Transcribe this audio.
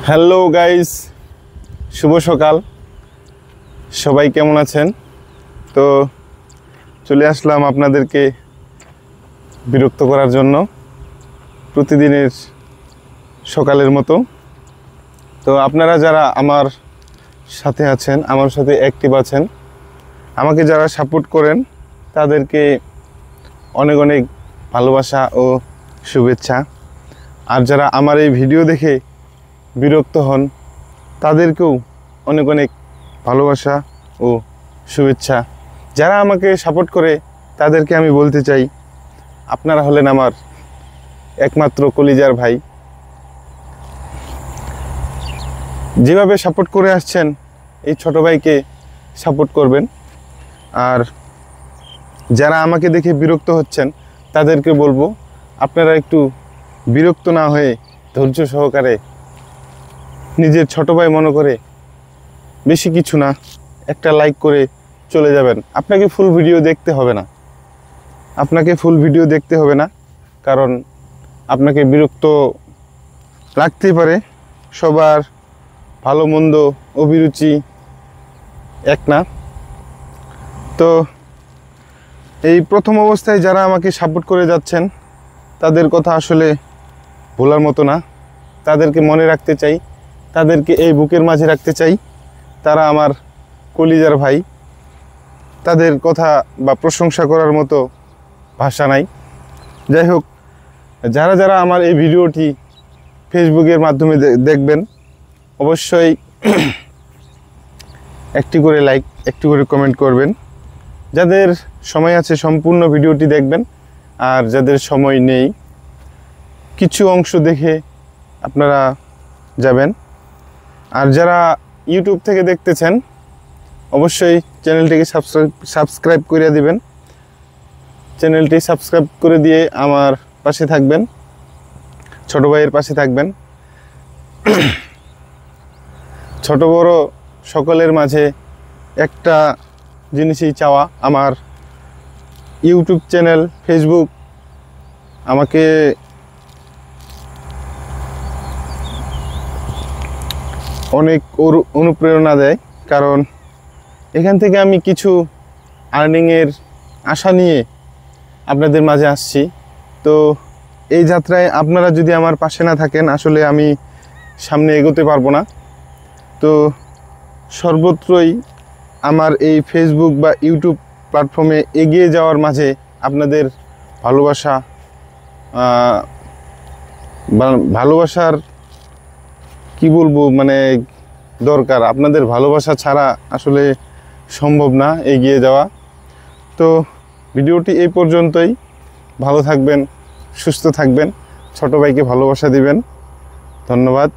Hello guys, শুভ সকাল। সবাই কেমন আছেন? তো চলে আসলাম আপনাদেরকে বিরক্ত করার জন্য প্রতিদিনের সকালের মতো। তো আপনারা যারা আমার সাথে আছেন, আমার সাথে অ্যাক্টিভ আছেন, আমাকে যারা সাপোর্ট করেন, তাদেরকে অনেক অনেক ভালোবাসা ও শুভেচ্ছা। আর যারা আমার এই ভিডিও দেখে বিরক্ত হন, তাদেরকেও অনেক অনেক ভালোবাসা ও শুভেচ্ছা। যারা আমাকে সাপোর্ট করে তাদেরকে আমি বলতে চাই, আপনারা হলেন আমার একমাত্র কলিজার ভাই। যেভাবে সাপোর্ট করে আসছেন, এই ছোট ভাইকে সাপোর্ট করবেন। আর যারা আমাকে দেখে বিরক্ত হচ্ছেন, তাদেরকে বলবো আপনারা একটু বিরক্ত না হয়ে ধৈর্য সহকারে নিজের ছোট ভাই মনে করে বেশি কিছু না, একটা লাইক করে চলে যাবেন। আপনাকে ফুল ভিডিও দেখতে হবে না, কারণ আপনাকে বিরক্ত লাগতেই পারে। সবার ভালো মন্দ অভিরুচি এক না। তো এই প্রথম অবস্থায় যারা আমাকে সাপোর্ট করে যাচ্ছেন, তাদের কথা আসলে ভোলার মতো না। তাদেরকে মনে রাখতে চাই, তাদেরকে এই বুকের মাঝে রাখতে চাই। তারা আমার কলিজার ভাই। তাদের কথা বা প্রশংসা করার মতো ভাষা নাই। যাই হোক, যারা যারা আমার এই ভিডিওটি ফেসবুকের মাধ্যমে দেখবেন, অবশ্যই একটি করে লাইক, একটি করে কমেন্ট করবেন। যাদের সময় আছে সম্পূর্ণ ভিডিওটি দেখবেন, আর যাদের সময় নেই কিছু অংশ দেখে আপনারা যাবেন। আর যারা ইউটিউব থেকে দেখতেছেন, অবশ্যই চ্যানেলটিকে সাবস্ক্রাইব করে দিবেন। চ্যানেলটি সাবস্ক্রাইব করে দিয়ে আমার পাশে থাকবেন, ছোট ভাইয়ের পাশে থাকবেন। ছোট বড় সকলের মাঝে একটা জিনিসই চাওয়া, আমার ইউটিউব চ্যানেল, ফেসবুক আমাকে অনেক অনুপ্রেরণা দেয়, কারণ এখান থেকে আমি কিছু আর্নিংয়ের আশা নিয়ে আপনাদের মাঝে আসছি। তো এই যাত্রায় আপনারা যদি আমার পাশে না থাকেন, আসলে আমি সামনে এগোতে পারবো না। তো সর্বত্রই আমার এই ফেসবুক বা ইউটিউব প্ল্যাটফর্মে এগিয়ে যাওয়ার মাঝে আপনাদের ভালোবাসার কি বলবো, মানে দরকার। আপনাদের ভালোবাসা ছাড়া আসলে সম্ভব না এগিয়ে যাওয়া। তো ভিডিওটি এই পর্যন্তই। ভালো থাকবেন, সুস্থ থাকবেন, ছোট ভাইকে ভালোবাসা দিবেন। ধন্যবাদ।